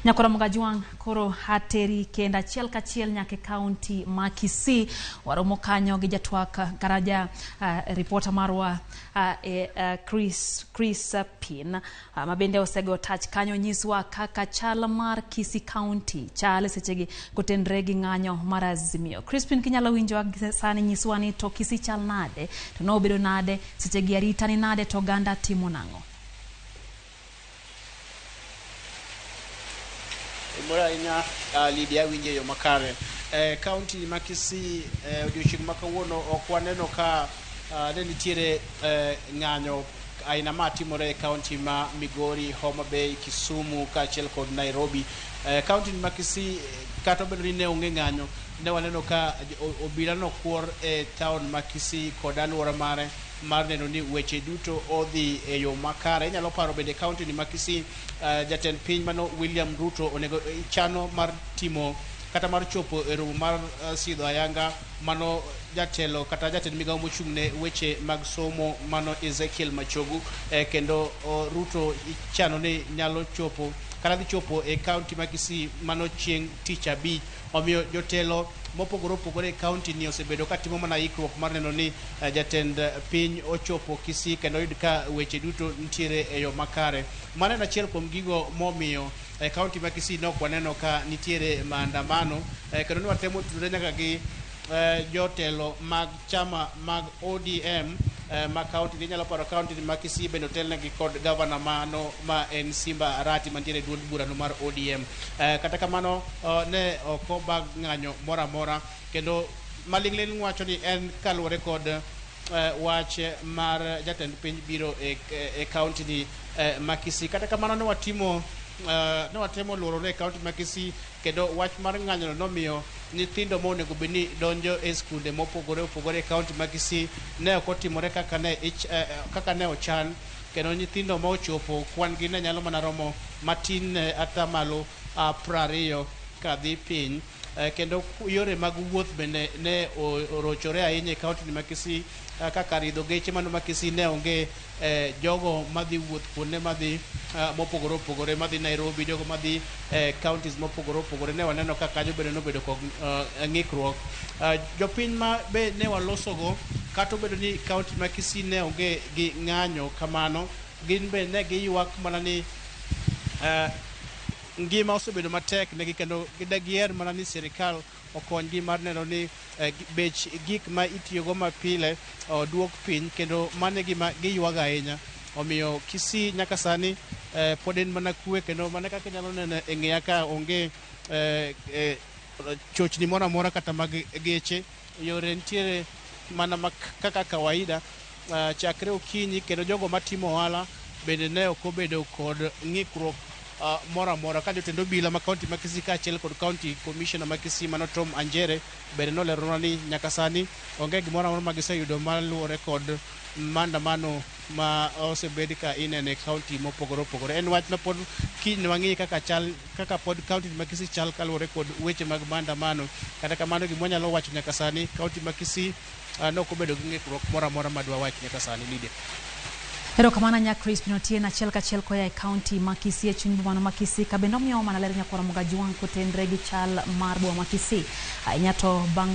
Nyakora Mugajuang koro hateri kenda chiel kachiel nyake kaunti ma Kisii waromo kanyo gi jatwak garaja reporter marwa Chris Pin mabende osego touch kanyo nyiswa kaka chal mar Kisii County chale sechegi kotenre gi ng'anyo mar Azimio. Chris Pin kinyalo winjo sani nyiswa ni to Kisii chal nade to no obedo nade sechegi arita ni nade to ganda timo nang'o. Mora inya Lydia winje yo makare county ma Kisii odiochieng' makawuono ok waneno ka ne nitiere ng'anyo aina ma timore e county ma Migori, Homa Bay, Kisumu kaachiel kod Nairobi. County ma Kisii kata obedo ni ne onge ng'anyo, ne waneno ka obila no kuor e town ma Kisii kod alwora mare mar neno ni weche duto odhi e yo makare. Inyalo paro bende county ni ma Kisii jatend piny mano William Ruto onego chano mar timo kata mar chopo e romo mar sidho ayanga mano jatelo kata jatend migawo mochung' ne weche mag somo mano Ezekiel Machogu kendo Ruto chano ni nyalo chopo kata dhi chopo e county ma Kisii mano chieng' tich abich. Omiyo jotelo mopogore opogore e county ni osebedo ka timo mana ikruok mar neno ni jatend piny ochopo Kisii kendo yud ka weche duto nitiere e yo makare. Mano en achiel kuom gigo momiyo county ma Kisii nok waneno ka nitiere maandamano kendo ni watemo tudore nyaka gi jotelo mag chama mag ODM ma county inyalo paro county ma Kisii bende otelnegi kod governor mano ma en Simba Arati mantiere duond burano mar ODM. Kata kamano ne ok obag ng'anyo mora mora kendo maling'ling wacho ni en kaluwore kod wach mar jatend piny biro e county ni ma Kisii. Kata kamano ne watemo luorore e county ma Kisii kendo wach mar ng'anyo no nomiyo nyithindo ma onego bed ni donjo e skunde mopogore opogore e county ma Kisii ne ok otimore kaka ne ochan, kendo nyithindo ma ochopo kwan gi ne nyalo mana romo matin atamalo 20 kadhi piny. Kendo yore mag wuoth bende ne orochore ahinya e county ma Kisii kaka ridho geche mano ma Kisii ne onge jogo madhi wuoth kuonde madhi mopogore opogore madhi Nairobi, jogo madhi counties mopogore opogore ne waneno ka kanyo bende nobedo kod ng'ikruok. Jopiny ma be ne walosogo kata obedo ni county ma Kisii ne onge gi ng'anyo kamano, gin be ne giywak mana ni ngima osebedo matek negi kendo gidagier mana ni sirikal okonygi mar neno ni bech gik ma itiyogo mapile duok piny, kendo mano e gima giywaga ahinya. Omiyo Kisii nyaka sani pod en mana kwe, kendo mana kaka nyalo neno e ng'eya ka onge chochni moro amora kata mag geche. Yore nitiere mana kaka kawaida chakre okinyi, kendo jogo matimo ohala bende ne ok obedo kod ng'ikruok mora mora. Ka jotend obila ma county ma Kisii kaachiel kod county commissioner ma Kisii mano Tom Anjere bende nolerona ni nyaka sani onge gimoro amora ma giseyudo maluwore kod maandamano ma osebed ka ineno e county mopogore opogore. En wach ma pod kiny wang'i kaka pod county ma Kisii chal kaluwore kod weche mag maandamano. Kata kamano gima wanyalo wacho nyaka sani county ma Kisii nok obedo gi ng'ikruok moro amora madwa wach nyaka sani. Lydia. Erokamano nya Chris Pin otieno achiel kachiel koya e county ma Kisii e chuny boma ma Kisii ka bende omiyo mana ler Nyakora Mugajuang kotenre gi chal mar boma ma Kisii ahinya to bang'